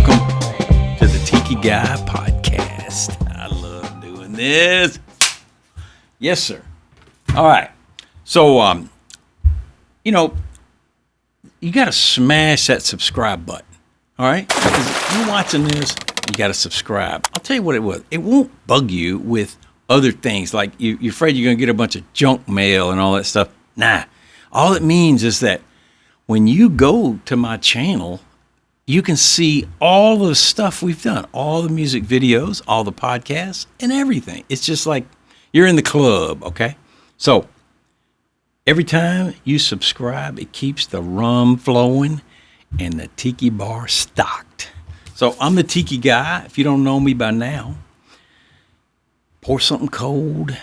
welcome to the Tiki Guy Podcast. I love doing this. Yes, sir. All right. So, you got to smash that subscribe button. All right? If you're watching this, you got to subscribe. I'll tell you what it was. It won't bug you with other things like you're afraid you're going to get a bunch of junk mail and all that stuff. Nah. All it means is that when you go to my channel, you can see all the stuff we've done, all the music videos, all the podcasts, and everything. It's just like you're in the club, okay? So every time you subscribe, it keeps the rum flowing and the tiki bar stocked. So I'm the Tiki Guy. If you don't know me by now, pour something cold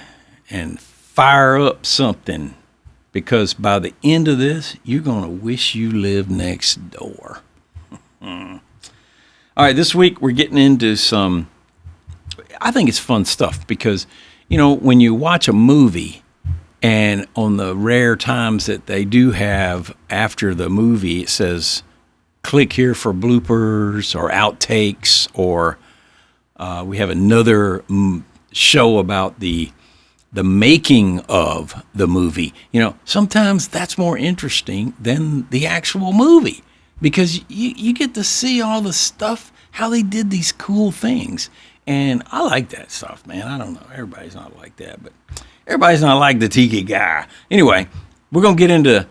and fire up something, because by the end of this, you're going to wish you lived next door. All right, this week we're getting into some, I think it's fun stuff because, when you watch a movie and on the rare times that they do have after the movie, it says, click here for bloopers or outtakes, or we have another show about the making of the movie. Sometimes that's more interesting than the actual movie, because you get to see all the stuff, how they did these cool things. And I like that stuff, man. I don't know. Everybody's not like that, but everybody's not like the Tiki Guy. Anyway, we're going to get into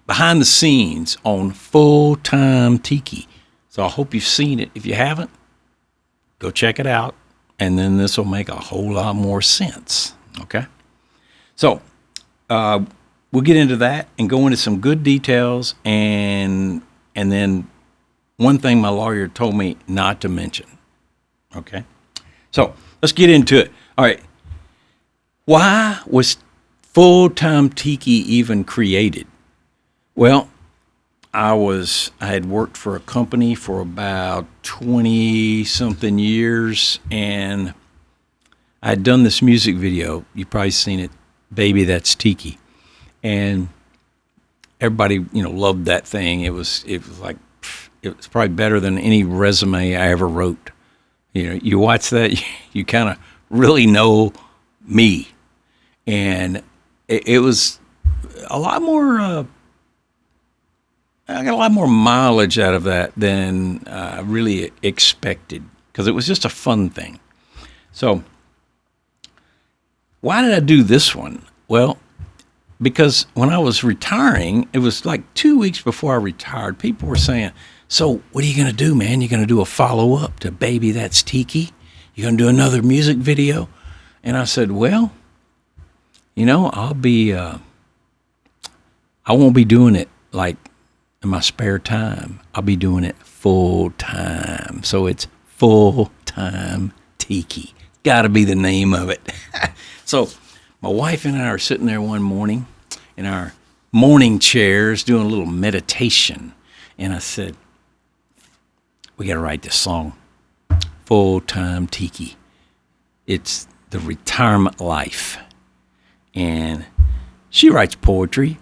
behind the scenes on Full-Time Tiki. So I hope you've seen it. If you haven't, go check it out. And then this will make a whole lot more sense. Okay? So we'll get into that and go into some good details, and then one thing my lawyer told me not to mention. Okay? So let's get into it. All right. Why was Full-Time Tiki even created? Well, I had worked for a company for about 20-something years, and I had done this music video. You've probably seen it, Baby That's Tiki. And everybody, loved that thing. It was probably better than any resume I ever wrote. You watch that, you kind of really know me. And it was a lot more, I got a lot more mileage out of that than I really expected, because it was just a fun thing. So why did I do this one? Well, because when I was retiring, it was like 2 weeks before I retired, people were saying, so what are you going to do, man? You're going to do a follow-up to Baby That's Tiki? You're going to do another music video? And I said, well, I won't be doing it like in my spare time. I'll be doing it full time. So it's Full-Time Tiki. Got to be the name of it. So my wife and I are sitting there one morning in our morning chairs doing a little meditation. And I said, we got to write this song, Full-Time Tiki. It's the retirement life. And she writes poetry,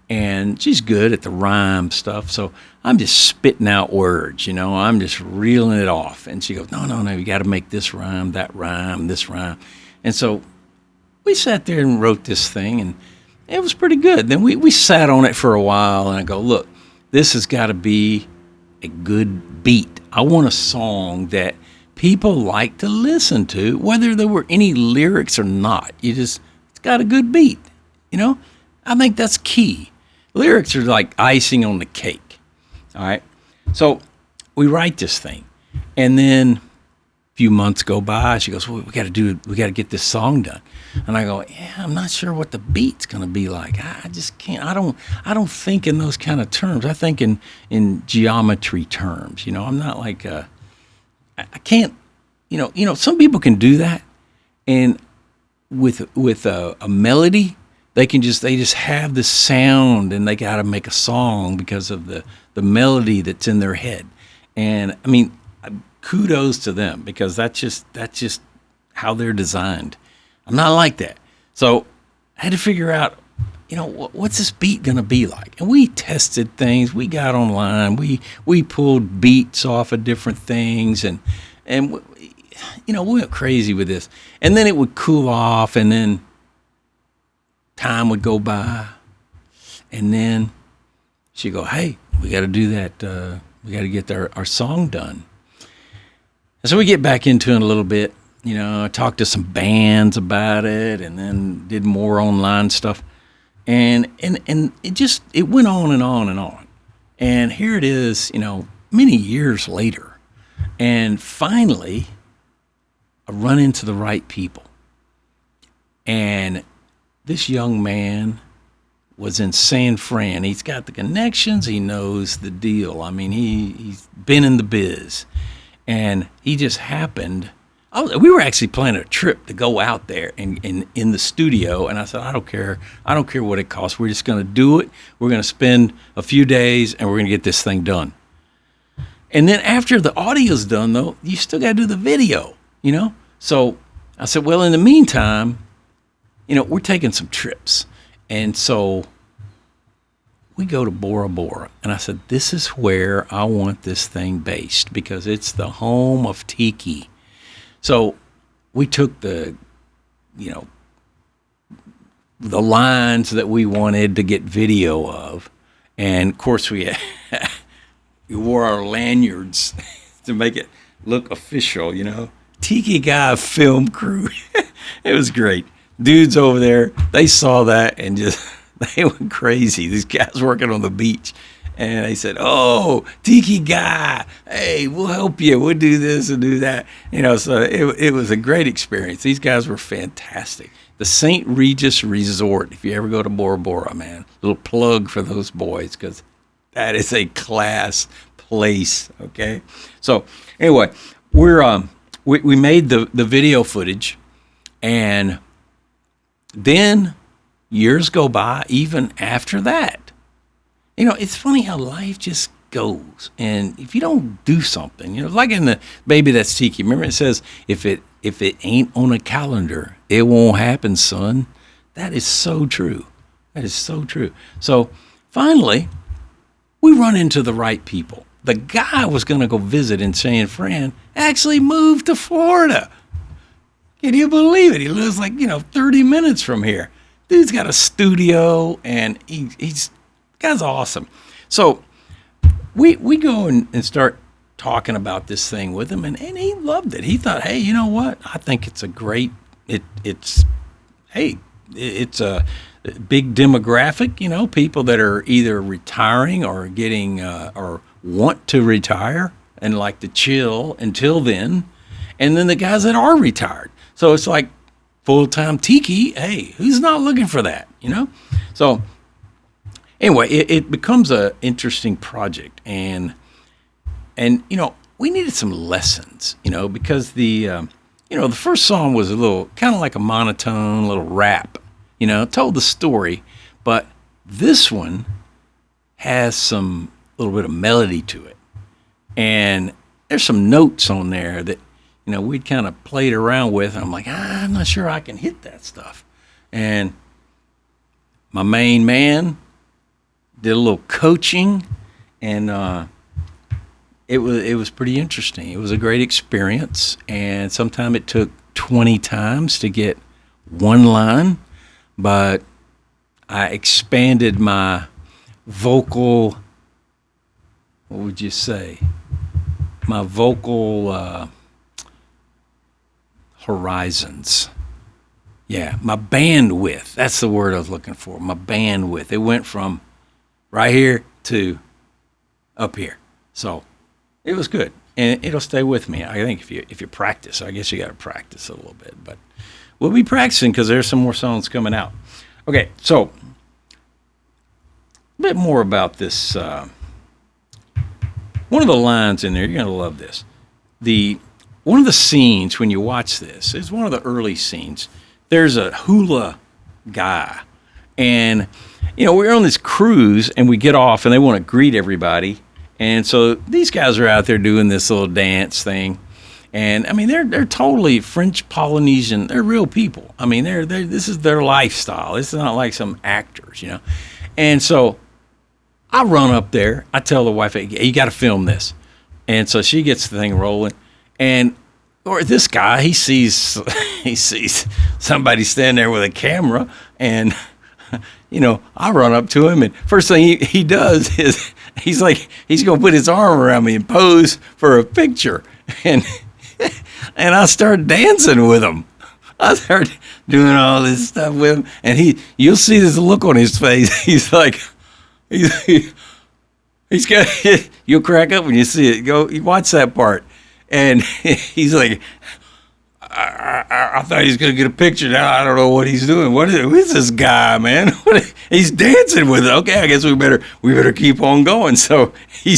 and she's good at the rhyme stuff. So I'm just spitting out words, I'm just reeling it off. And she goes, no, you got to make this rhyme, that rhyme, this rhyme. And so we sat there and wrote this thing, and it was pretty good. Then we sat on it for a while, and I go, look, this has got to be a good beat. I want a song that people like to listen to, whether there were any lyrics or not. It's got a good beat, I think that's key. Lyrics are like icing on the cake, all right? So we write this thing, and then a few months go by. She goes, well, we got to get this song done. And I go, yeah, I'm not sure what the beat's going to be like. I just can't. I don't think in those kind of terms. I think in geometry terms. I'm not like I can't. Some people can do that, and with a melody, they just have the sound, and they got to make a song because of the melody that's in their head. And I mean, kudos to them, because that's just how they're designed. I'm not like that. So I had to figure out what's this beat going to be like? And we tested things. We got online. We pulled beats off of different things, and we went crazy with this. And then it would cool off, and then time would go by, and then she'd go, hey, we got to do that. We got to get our song done. And so we get back into it a little bit. I talked to some bands about it, and then did more online stuff. And it went on and on and on. And here it is, many years later. And finally, I run into the right people. And this young man was in San Fran. He's got the connections. He knows the deal. I mean, he's been in the biz. And he just happened. We were actually planning a trip to go out there and in the studio. And I said, I don't care what it costs. We're just going to do it. We're going to spend a few days, and we're going to get this thing done. And then after the audio's done, though, you still got to do the video, So I said, well, in the meantime, we're taking some trips. And so we go to Bora Bora. And I said, this is where I want this thing based, because it's the home of Tiki. So we took the lines that we wanted to get video of. And, of course, we wore our lanyards to make it look official, Tiki Guy film crew. It was great. Dudes over there, they saw that and just, they went crazy. These guys working on the beach. And they said, oh, Tiki Guy, hey, we'll help you. We'll do this and do that. So it was a great experience. These guys were fantastic. The St. Regis Resort, if you ever go to Bora Bora, man, little plug for those boys, because that is a class place, okay? So anyway, we made the video footage, and then years go by even after that. It's funny how life just goes. And if you don't do something, like in the Baby That's Tiki, remember it says, if it ain't on a calendar, it won't happen, son. That is so true. That is so true. So finally, we run into the right people. The guy I was going to go visit in San Fran actually moved to Florida. Can you believe it? He lives 30 minutes from here. Dude's got a studio, and he's guy's awesome. So we go and start talking about this thing with him, and he loved it. He thought, hey, you know what? I think it's a great, it's a big demographic, people that are either retiring or getting, or want to retire and like to chill until then. And then the guys that are retired. So it's like full-time Tiki. Hey, who's not looking for that, So anyway, it becomes an interesting project, and we needed some lessons, because the first song was a little kind of like a monotone, little rap, told the story, but this one has some little bit of melody to it, and there's some notes on there that we'd kind of played around with. And I'm like, I'm not sure I can hit that stuff, and my main man did a little coaching, and it was pretty interesting. It was a great experience, and sometimes it took 20 times to get one line, but I expanded my vocal, what would you say, my vocal horizons. Yeah, my bandwidth. That's the word I was looking for, my bandwidth. It went from right here to up here. So it was good, and it'll stay with me. I think if you practice, I guess you got to practice a little bit, but we'll be practicing because there's some more songs coming out. Okay, so a bit more about this. One of the lines in there, you're going to love this. One of the scenes when you watch this is one of the early scenes. There's a hula guy, and we're on this cruise, and we get off, and they want to greet everybody. And so these guys are out there doing this little dance thing. And I mean, they're totally French Polynesian. They're real people. I mean, they're this is their lifestyle. This is not like some actors, you know. And so I run up there. I tell the wife, hey, you got to film this. And so she gets the thing rolling, and or this guy, he sees somebody standing there with a camera, and you know, I run up to him, and first thing he does is he's like, he's gonna put his arm around me and pose for a picture, and I start dancing with him. I start doing all this stuff with him, and you'll see this look on his face. He's like, he's got, you'll crack up when you see it. Go, you watch that part. And he's like, I thought he was going to get a picture. Now I don't know what he's doing. Who is this guy, man? He's dancing with it. Okay, I guess we better keep on going. So he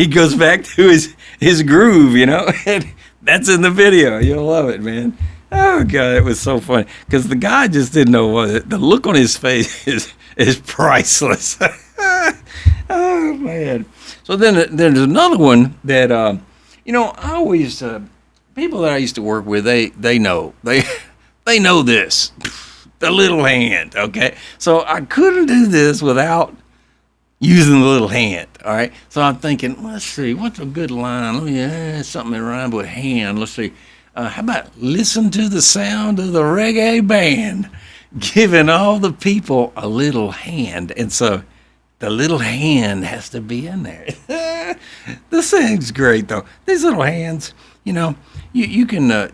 goes back to his groove, you know. And that's in the video. You'll love it, man. Oh God, it was so funny because the guy just didn't know what the look on his face is priceless. Oh man. So then there's another one that. You know, I always people that I used to work with, they know they know this, the little hand. Okay, so I couldn't do this without using the little hand. All right, so I'm thinking, let's see, what's a good line? Let me something that rhymes with hand. Let's see, how about listen to the sound of the reggae band, giving all the people a little hand, and so. The little hand has to be in there. This thing's great, though. These little hands, you know, you can,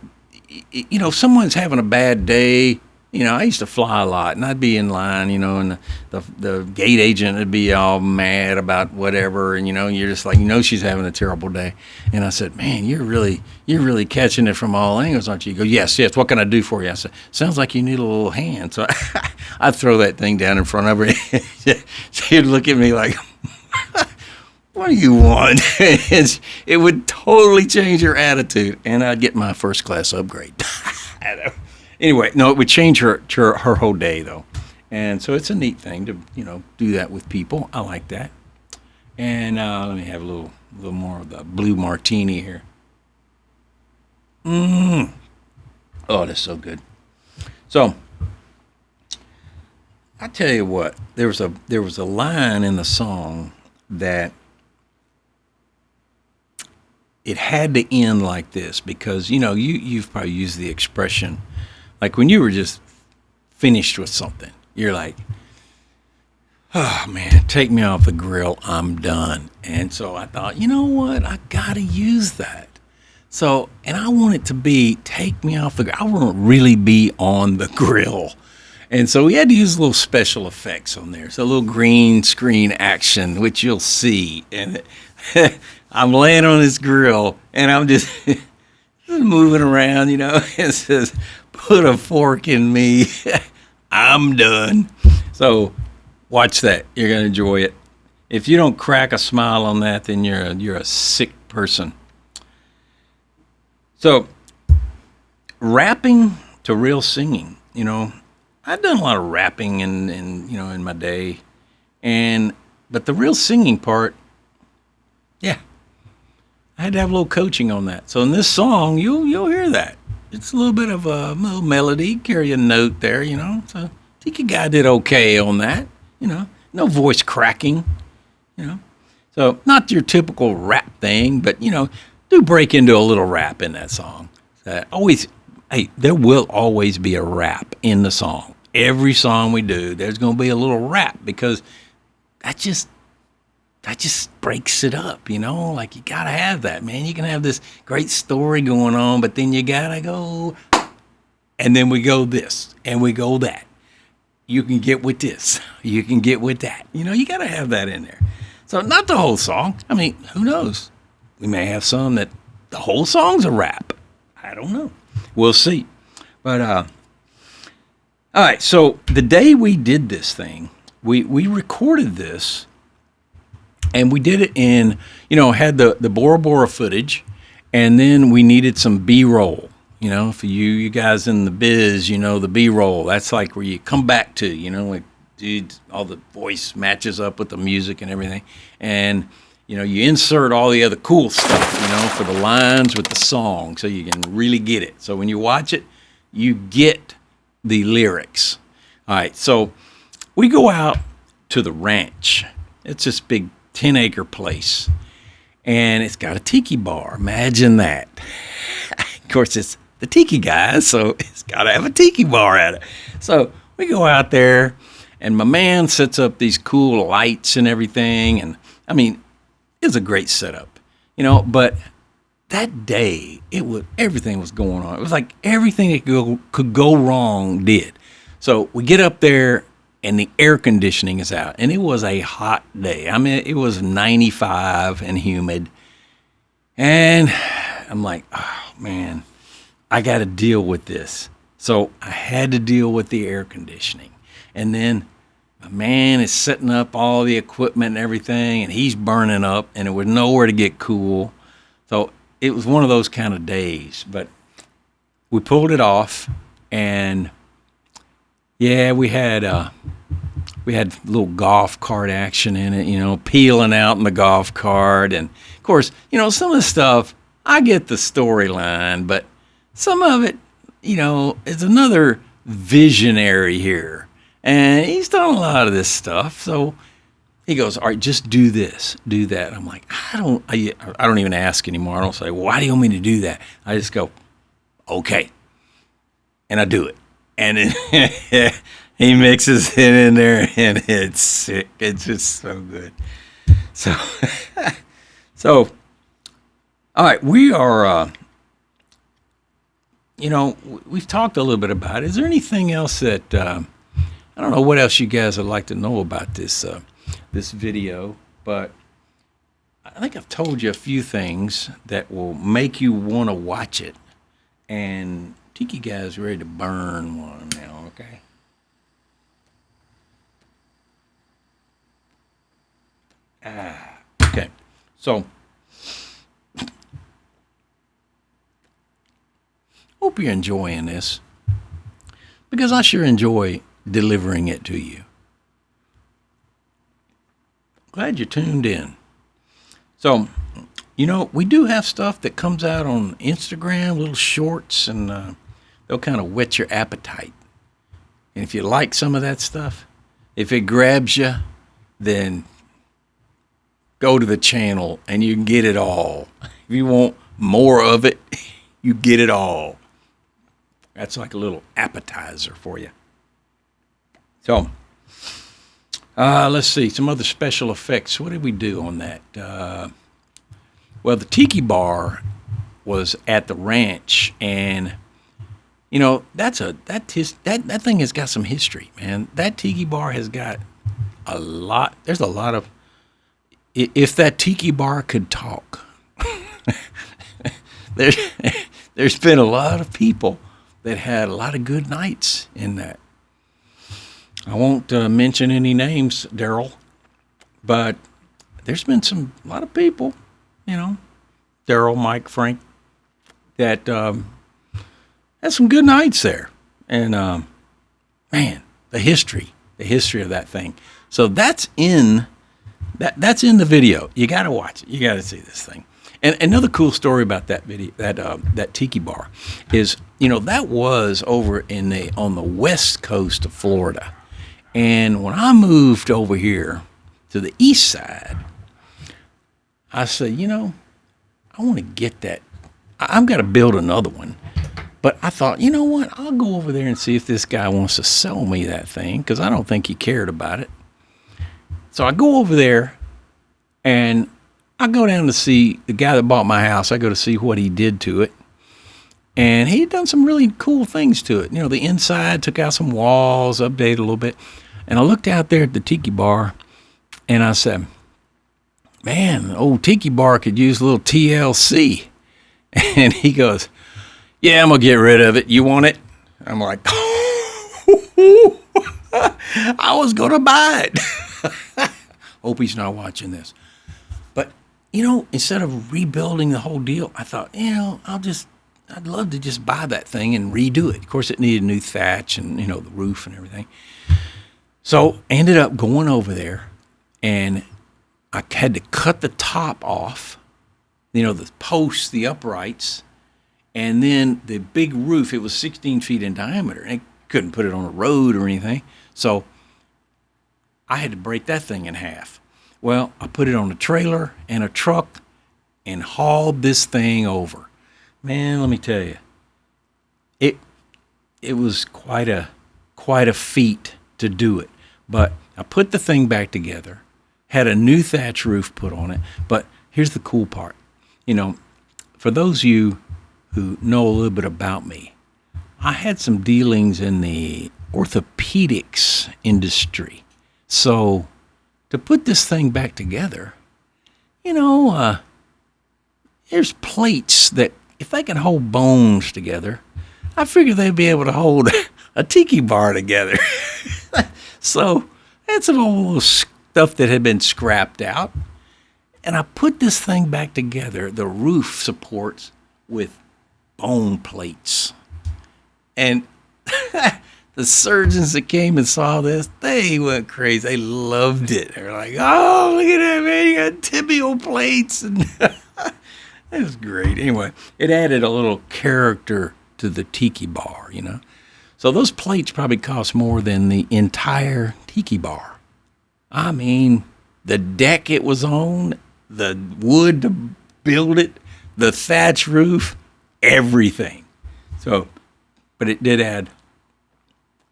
you know, if someone's having a bad day, you know, I used to fly a lot, and I'd be in line, you know, and the gate agent would be all mad about whatever, and, you know, you're just like, you know, she's having a terrible day. And I said, man, you're really catching it from all angles, aren't you? He goes, yes, what can I do for you? I said, sounds like you need a little hand. So I'd throw that thing down in front of her. She'd look at me like, what do you want? It would totally change her attitude, and I'd get my first class upgrade. Anyway, no, it would change her whole day, though. And so it's a neat thing to, you know, do that with people. I like that. And let me have a little more of the blue martini here. Oh, that's so good. So I tell you what, there was a line in the song that it had to end like this because, you know, you've probably used the expression, like when you were just finished with something, you're like, oh man, take me off the grill, I'm done. And so I thought, you know what, I gotta use that. So, and I want it to be, take me off the grill. I want to really be on the grill. And so we had to use little special effects on there. So a little green screen action, which you'll see. And I'm laying on this grill, and I'm just moving around, you know. It says, put a fork in me. I'm done. So watch that. You're going to enjoy it. If you don't crack a smile on that, then you're a sick person. So rapping to real singing, you know. I've done a lot of rapping in you know, in my day, but the real singing part, yeah, I had to have a little coaching on that. So in this song, you'll hear that. It's a little bit of a little melody, carry a note there, you know. So Tiki Guy did okay on that, you know. No voice cracking, you know. So not your typical rap thing, but you know, do break into a little rap in that song. Hey, there will always be a rap in the song. Every song we do, there's going to be a little rap because that just breaks it up, you know? Like, you got to have that, man. You can have this great story going on, but then you got to go, and then we go this, and we go that. You can get with this. You can get with that. You know, you got to have that in there. So not the whole song. I mean, who knows? We may have some that the whole song's a rap. I don't know. We'll see. But, all right, so the day we did this thing, we recorded this, and we did it in, you know, had the Bora Bora footage, and then we needed some B-roll. You know, for you guys in the biz, you know, the B-roll, that's like where you come back to, you know, like, dude, all the voice matches up with the music and everything. And you insert all the other cool stuff, for the lines with the song so you can really get it. So when you watch it, you get the lyrics. All right, so we go out to the ranch. It's this big 10-acre place, and it's got a tiki bar. Imagine that. Of course, it's the Tiki Guy, so it's got to have a tiki bar at it. So we go out there, and my man sets up these cool lights and everything, and I mean, it was a great setup, but that day, everything was going on. It was like everything that could go wrong did. So we get up there, and the air conditioning is out, and it was a hot day. I mean, it was 95 and humid, and I'm like, oh, man, I got to deal with this. So I had to deal with the air conditioning, and then my man is setting up all the equipment and everything, and he's burning up, and it was nowhere to get cool. So it was one of those kind of days, but we pulled it off, and yeah, we had a little golf cart action in it, peeling out in the golf cart, and of course, some of the stuff, I get the storyline, but some of it, is another visionary here, and he's done a lot of this stuff, so he goes, all right, just do this, do that. I'm like, I don't even ask anymore. I don't say, why do you want me to do that? I just go, okay. And I do it. And he mixes it in there, and it's sick. It's just so good. So, all right, we are, we've talked a little bit about it. Is there anything else that, I don't know what else you guys would like to know about this video, but I think I've told you a few things that will make you want to watch it. And Tiki Guy's ready to burn one now, okay? Okay. So, hope you're enjoying this, because I sure enjoy delivering it to you. Glad you tuned in. So, we do have stuff that comes out on Instagram, little shorts, and they'll kind of whet your appetite. And if you like some of that stuff, if it grabs you, then go to the channel and you can get it all. If you want more of it, you get it all. That's like a little appetizer for you. So, let's see, some other special effects. What did we do on that? Well, the Tiki Bar was at the ranch, and that thing has got some history, man. That Tiki Bar has got a lot. There's a lot of. If that Tiki Bar could talk, there's been a lot of people that had a lot of good nights in that. I won't mention any names, Daryl, but there's been a lot of people, Daryl, Mike, Frank, that had some good nights there. And, man, the history of that thing. So that's in the video. You got to watch it. You got to see this thing. And another cool story about that video, that Tiki Bar, is that was over on the west coast of Florida. And when I moved over here to the east side, I said, I want to get that. I've got to build another one. But I thought, you know what? I'll go over there and see if this guy wants to sell me that thing, because I don't think he cared about it. So I go over there, and I go down to see the guy that bought my house. I go to see what he did to it. And he had done some really cool things to it. The inside, took out some walls, updated a little bit. And I looked out there at the Tiki Bar, and I said, man, the old Tiki Bar could use a little TLC. And he goes, yeah, I'm going to get rid of it. You want it? I'm like, I was going to buy it. Hope he's not watching this. But, instead of rebuilding the whole deal, I thought, I'd love to just buy that thing and redo it. Of course, it needed new thatch and, the roof and everything. So I ended up going over there, and I had to cut the top off, the posts, the uprights, and then the big roof. It was 16 feet in diameter, and I couldn't put it on a road or anything. So I had to break that thing in half. Well, I put it on a trailer and a truck and hauled this thing over. Man, let me tell you, it was quite a feat to do it. But I put the thing back together, had a new thatch roof put on it. But here's the cool part. For those of you who know a little bit about me, I had some dealings in the orthopedics industry. So to put this thing back together, there's plates that, if they can hold bones together, I figured they'd be able to hold a tiki bar together. So I had some old stuff that had been scrapped out, and I put this thing back together, the roof supports, with bone plates. And the surgeons that came and saw this, they went crazy. They loved it. They were like, oh, look at that, man. You got tibial plates. And it was great. Anyway, it added a little character to the tiki bar, So those plates probably cost more than the entire tiki bar. I mean, the deck it was on, the wood to build it, the thatch roof, everything. So, but it did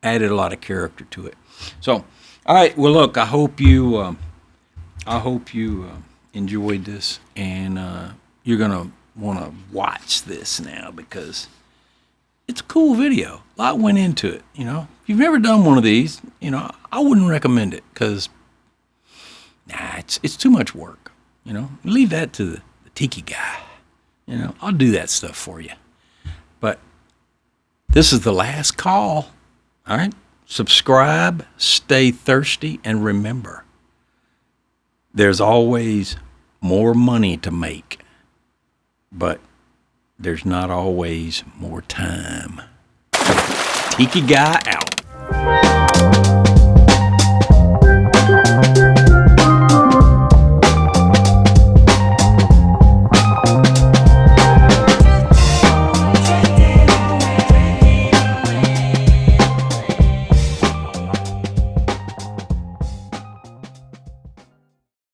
added a lot of character to it. So, all right. Well, look, I hope you enjoyed this, and you're gonna want to watch this now because it's a cool video. A lot went into it. If you've never done one of these, I wouldn't recommend it because, it's too much work. Leave that to the Tiki Guy. I'll do that stuff for you. But this is the last call. All right? Subscribe, stay thirsty, and remember, there's always more money to make, but there's not always more time. Tiki Guy out.